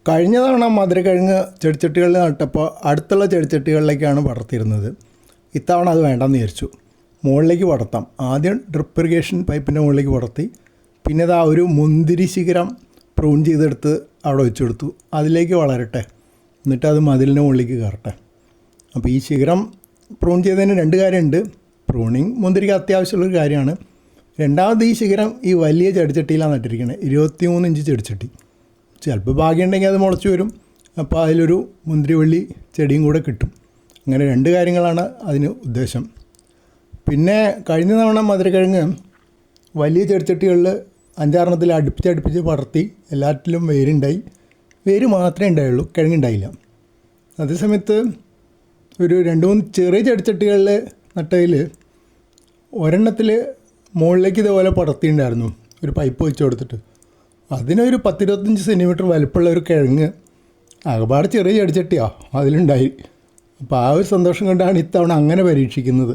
കഴിഞ്ഞ തവണ മധുരക്കിഴങ്ങ് ചെടിച്ചട്ടികളിൽ നട്ടപ്പോൾ അടുത്തുള്ള ചെടിച്ചട്ടികളിലേക്കാണ് പടർത്തിയിരുന്നത്. ഇത്തവണ അത് വേണ്ടെന്ന് വിചാരിച്ചു. മുകളിലേക്ക് പടർത്താം. ആദ്യം ഡ്രിപ്പ് ഇറിഗേഷൻ പൈപ്പിൻ്റെ മുകളിലേക്ക് പടർത്തി, പിന്നെ ഇതാ ഒരു മുന്തിരി ശിഖരം പ്രൂൺ ചെയ്തെടുത്ത് അവിടെ വെച്ചെടുത്തു. അതിലേക്ക് വളരട്ടെ, എന്നിട്ട് അത് മതിലിൻ്റെ മുകളിലേക്ക് കയറട്ടെ. അപ്പോൾ ഈ ശിഖരം പ്രൂൺ ചെയ്തതിന് രണ്ട് കാര്യമുണ്ട്. പ്രൂണിങ് മുന്തിരിക്ക് അത്യാവശ്യമുള്ളൊരു കാര്യമാണ്. രണ്ടാമത് ഈ ശിഖരം ഈ വലിയ ചെടിച്ചട്ടിയിലാണ് നട്ടിരിക്കുന്നത്, 23 ഇഞ്ച് ചെടിച്ചട്ടി. ചിലപ്പോൾ ഭാഗ്യമുണ്ടെങ്കിൽ അത് മുളച്ച് വരും. അപ്പോൾ അതിലൊരു മുന്തിരിവള്ളി ചെടിയും കൂടെ കിട്ടും. അങ്ങനെ രണ്ട് കാര്യങ്ങളാണ് അതിന് ഉദ്ദേശം. പിന്നെ കഴിഞ്ഞ തവണ മധുരക്കിഴങ്ങ് വലിയ ചെടിച്ചട്ടികളിൽ 5-6 അടുപ്പിച്ച് പടർത്തി. എല്ലാറ്റിലും വേരുണ്ടായി. വേര് മാത്രമേ ഉണ്ടായുള്ളൂ, കിഴങ്ങുണ്ടായില്ല. അതേസമയത്ത് ഒരു 2-3 ചെറിയ ചെടിച്ചട്ടികളിൽ നട്ടതിൽ ഒരെണ്ണത്തിൽ മുകളിലേക്ക് ഇതേപോലെ പടർത്തിയിട്ടുണ്ടായിരുന്നു, ഒരു പൈപ്പ് വെച്ച് കൊടുത്തിട്ട്. അതിനൊരു 10-25 സെൻറ്റിമീറ്റർ വലുപ്പമുള്ള ഒരു കിഴങ്ങ്, ആകെപ്പാട് ചെറിയ ചെടിച്ചട്ടിയാണ്, അതിലുണ്ടായി. അപ്പോൾ ആ ഒരു സന്തോഷം കൊണ്ടാണ് ഇത്തവണ അങ്ങനെ പരീക്ഷിക്കുന്നത്.